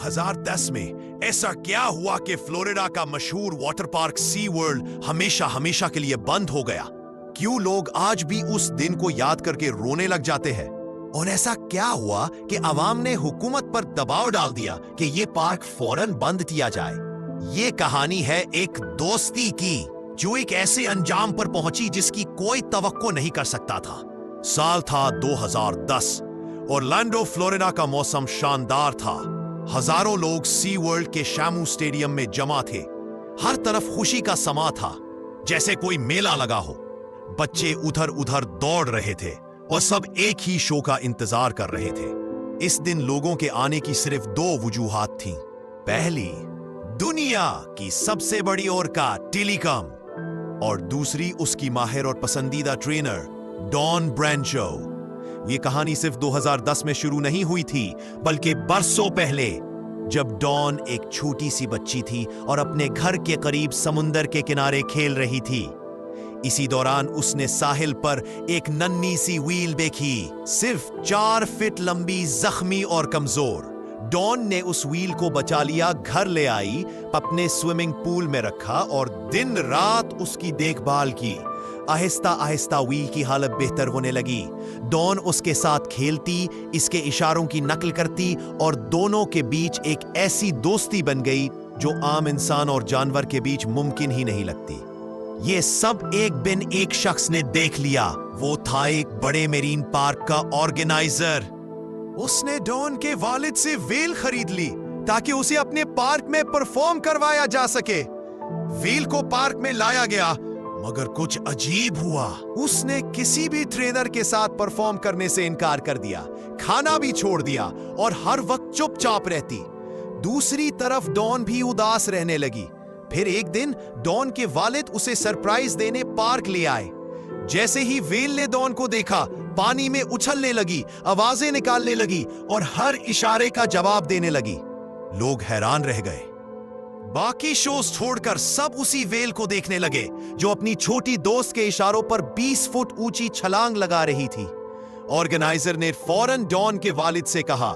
2010 में ऐसा क्या हुआ कि फ्लोरिडा का मशहूर वाटर पार्क सी वर्ल्ड हमेशा हमेशा के लिए बंद हो गया? क्यों लोग आज भी उस दिन को याद करके रोने लग जाते हैं? और ऐसा क्या हुआ कि अवाम ने हुकूमत पर दबाव डाल दिया कि ये पार्क फौरन बंद किया जाए? ये कहानी है एक दोस्ती की जो एक ऐसे अंजाम पर पहुंची जिसकी कोई तवक्को नहीं कर सकता था। साल था 2010। ऑरलैंडो फ्लोरिडा का मौसम शानदार था। हजारों लोग सी वर्ल्ड के शैमू स्टेडियम में जमा थे। हर तरफ खुशी का समा था, जैसे कोई मेला लगा हो। बच्चे उधर उधर दौड़ रहे थे और सब एक ही शो का इंतजार कर रहे थे। इस दिन लोगों के आने की सिर्फ दो वजूहात थीं। पहली, दुनिया की सबसे बड़ी ओरका टेलीकॉम, और दूसरी उसकी माहिर और पसंदीदा ट्रेनर डॉन ब्रैंचो। ये कहानी सिर्फ 2010 में शुरू नहीं हुई थी, बल्कि बरसों पहले, जब डॉन एक छोटी सी बच्ची थी और अपने घर के करीब समुंदर के किनारे खेल रही थी। इसी दौरान उसने साहिल पर एक नन्ही सी व्हील देखी, सिर्फ 4 फीट लंबी, जख्मी और कमजोर। डॉन ने उस व्हील को बचा लिया, घर ले आई, अपने स्विमिंग पूल में रखा और दिन रात उसकी देखभाल की। आहिस्ता आहिस्ता व्हील की हालत बेहतर होने लगी। डॉन उसके साथ खेलती, इसके इशारों की नकल करती और दोनों के बीच एक ऐसी दोस्ती बन गई जो आम इंसान और जानवर के बीच मुमकिन ही नहीं लगती। ये सब एक दिन एक शख्स ने देख लिया। वो था एक बड़े मेरीन पार्क का ऑर्गेनाइजर। उसने डॉन के वालिद से व्हील खरीद ली ताकि उसे अपने पार्क में परफॉर्म करवाया जा सके। व्हील को पार्क में लाया गया, मगर कुछ अजीब हुआ। उसने किसी भी ट्रेनर के साथ परफॉर्म करने से इनकार कर दिया, खाना भी छोड़ दिया और हर वक्त चुपचाप रहती। दूसरी तरफ डॉन भी उदास रहने लगी। फिर एक दिन डॉन के वालिद उसे सरप्राइज देने पार्क ले आए। जैसे ही व्हेल ने डॉन को देखा, पानी में उछलने लगी, आवाजें निकालने लगी और हर इशारे का जवाब देने लगी। लोग हैरान रह गए। बाकी शोज छोड़कर सब उसी व्हेल को देखने लगे जो अपनी छोटी दोस्त के इशारों पर 20 फुट ऊंची छलांग लगा रही थी। ऑर्गेनाइजर ने फौरन डॉन के वालिद से कहा,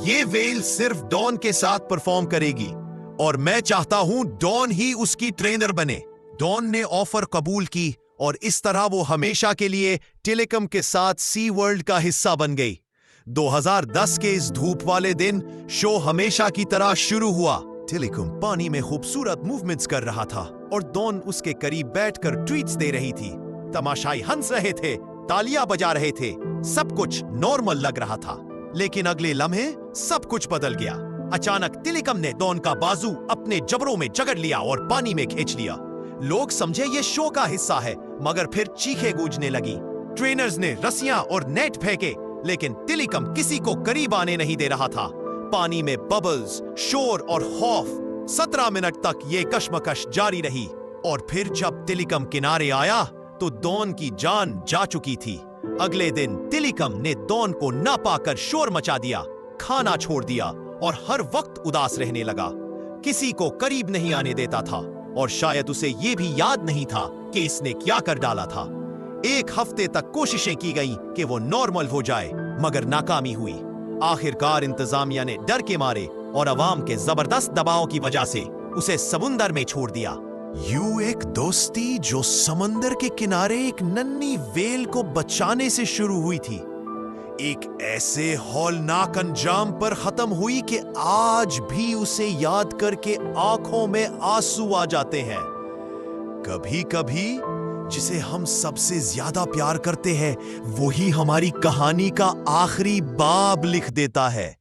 यह व्हेल सिर्फ डॉन के साथ परफॉर्म करेगी और मैं चाहता हूं डॉन ही उसकी ट्रेनर बने। डॉन ने ऑफर कबूल की और इस तरह वो हमेशा के लिए टेलीकॉम के साथ सी वर्ल्ड का हिस्सा बन गई। 2010 के इस धूप वाले दिन शो हमेशा की तरह शुरू हुआ। टेलीकॉम पानी में खूबसूरत मूवमेंट्स कर रहा था और डॉन उसके करीब बैठकर ट्वीट्स दे रही थी। तमाशाई हंस रहे थे, तालियां बजा रहे थे, सब कुछ नॉर्मल लग रहा था। लेकिन अगले लम्हे सब कुछ बदल गया। अचानक टेलीकॉम ने डॉन का बाजू अपने जबड़ों में जकड़ लिया और पानी में खींच लिया। लोग समझे ये शो का हिस्सा है, मगर फिर चीखें गूंजने लगी। ट्रेनर्स ने रस्सियां और नेट फेंके, लेकिन टेलीकॉम किसी को करीब आने नहीं दे रहा था। पानी में बबल्स, शोर और खौफ। 17 मिनट तक ये कशमकश जारी रही और फिर जब टेलीकॉम किनारे आया तो डॉन की जान जा चुकी थी। अगले दिन टेलीकॉम ने डॉन को ना पाकर शोर मचा दिया, खाना छोड़ दिया और हर वक्त उदास रहने लगा। किसी को करीब नहीं आने देता था और शायद उसे ये भी याद नहीं था कि इसने क्या कर डाला था। 1 हफ्ते तक कोशिशें की गई कि वो नॉर्मल हो जाए, मगर नाकामी हुई। आखिरकार इंतजामिया ने डर के मारे और अवाम के जबरदस्त दबाव की वजह से उसे समुंदर में छोड़ दिया। यूं एक दोस्ती जो समंदर के किनारे एक नन्ही व्हेल को बचाने से शुरू हुई थी, एक ऐसे हौलनाक अंजाम पर खत्म हुई कि आज भी उसे याद करके आंखों में आंसू आ जाते हैं। कभी कभी जिसे हम सबसे ज्यादा प्यार करते हैं, वही हमारी कहानी का आखिरी बाब लिख देता है।